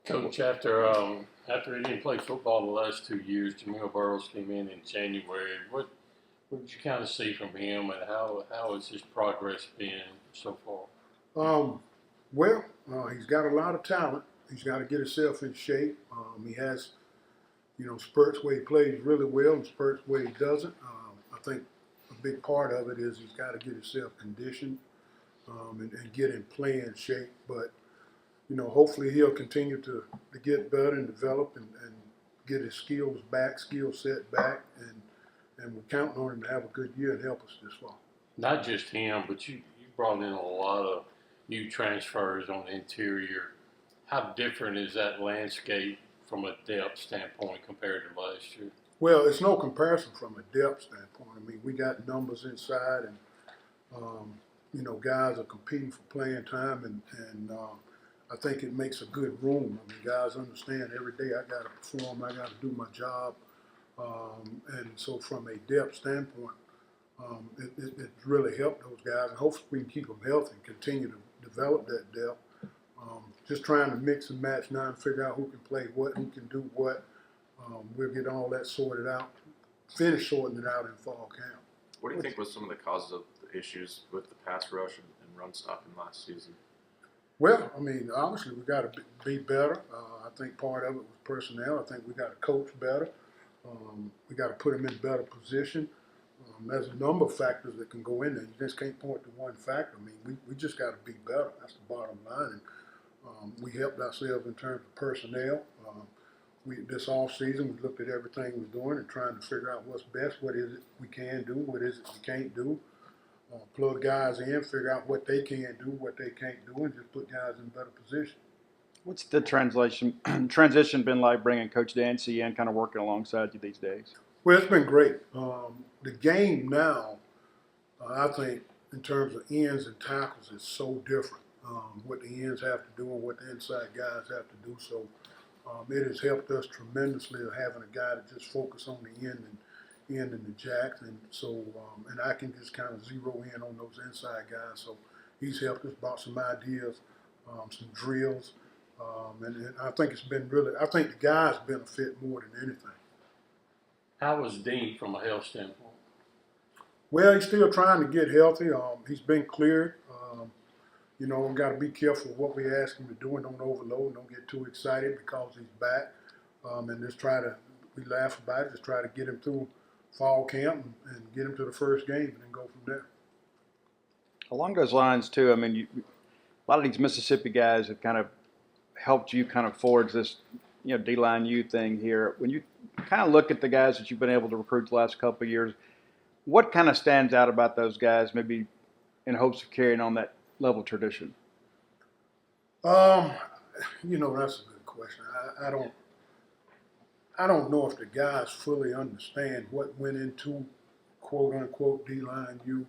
Coach, after he didn't play football the last 2 years, Jamil Burrows came in January. What did you kind of see from him, and how has his progress been so far? Um, well, he's got a lot of talent. He's got to get himself in shape. He has, spurts where he plays really well and spurts where he doesn't. I think a big part of it is he's got to get himself conditioned and get in playing shape. But hopefully he'll continue to get better and develop and get his skills back, skill set back, and we're counting on him to have a good year and help us this fall. Not just him, but you brought in a lot of new transfers on the interior. How different is that landscape from a depth standpoint compared to last year? Well, it's no comparison from a depth standpoint. I mean, we got numbers inside, and guys are competing for playing time, and I think it makes a good room. I mean, guys understand every day I got to perform, I got to do my job, and so from a depth standpoint, it really helped those guys, and hopefully we can keep them healthy and continue to develop that depth. Just trying to mix and match now and figure out who can play what, who can do what. We'll get all that sorted out, finish sorting it out in fall camp. What do you think was some of the causes of the issues with the pass rush and run stopping last season? Well, I mean, obviously we got to be better. I think part of it was personnel. I think we got to coach better. We got to put them in better position. There's a number of factors that can go in there. You just can't point to one factor. I mean, we just got to be better. That's the bottom line. And we helped ourselves in terms of personnel. This off season, we looked at everything we're doing and trying to figure out what's best, what is it we can do, what is it we can't do. Plug guys in, figure out what they can do, what they can't do, and just put guys in better position. What's the transition been like bringing Coach Dancy in, kind of working alongside you these days? Well, it's been great. The game now, I think, in terms of ends and tackles, is so different. What the ends have to do and what the inside guys have to do. So it has helped us tremendously of having a guy that just focus on the end and the jacks, and so and I can just kind of zero in on those inside guys. So he's helped us, brought some ideas, some drills, and I think it's been really. I think the guys benefit more than anything. How was Dean from a health standpoint? Well, he's still trying to get healthy. He's been cleared. We got to be careful of what we ask him to do and don't overload and don't get too excited because he's back. And just we laugh about it, just try to get him through fall camp and get him to the first game and then go from there. Along those lines, too, I mean, a lot of these Mississippi guys have kind of helped you kind of forge this, D-line U thing here. When you kind of look at the guys that you've been able to recruit the last couple of years, what kind of stands out about those guys, maybe in hopes of carrying on that level of tradition? That's a good question. I don't know if the guys fully understand what went into quote unquote D-line U,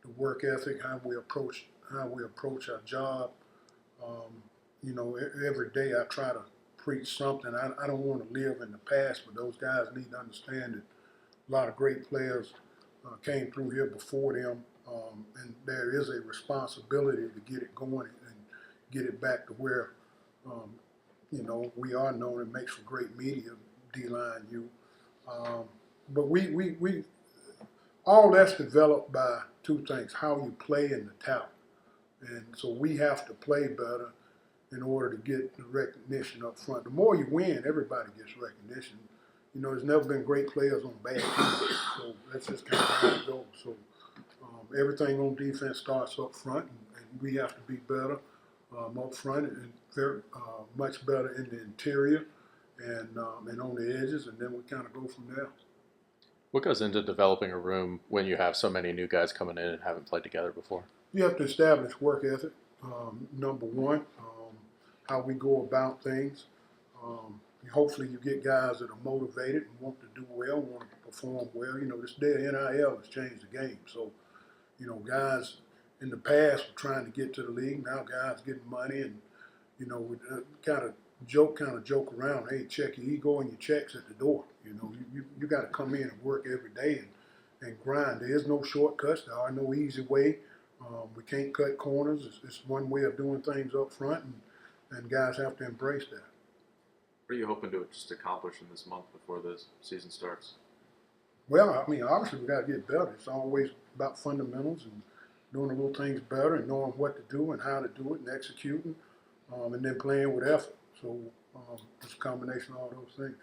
the work ethic, how we approach our job. Every day I try to preach something. I don't want to live in the past, but those guys need to understand that a lot of great players came through here before them, and there is a responsibility to get it going and get it back to where we are known and makes for great media, D-line U. But we all that's developed by two things: how you play and the talent. And so we have to play better in order to get the recognition up front. The more you win, everybody gets recognition. There's never been great players on bad teams, so that's just kind of how it goes. So everything on defense starts up front, and we have to be better up front and very much better in the interior and on the edges, and then we kind of go from there. What goes into developing a room when you have so many new guys coming in and haven't played together before? You have to establish work ethic, number one, how we go about things. Hopefully you get guys that are motivated and want to do well, want to perform well. This day of NIL has changed the game. So, guys in the past were trying to get to the league. Now guys getting money and, we kind of joke around. Hey, check your ego and your checks at the door. You got to come in and work every day and grind. There is no shortcuts. There are no easy way. We can't cut corners. It's one way of doing things up front, and guys have to embrace that. What are you hoping to just accomplish in this month before the season starts? Well, I mean, obviously we got to get better. It's always about fundamentals and doing the little things better and knowing what to do and how to do it and executing, and then playing with effort. So it's a combination of all those things.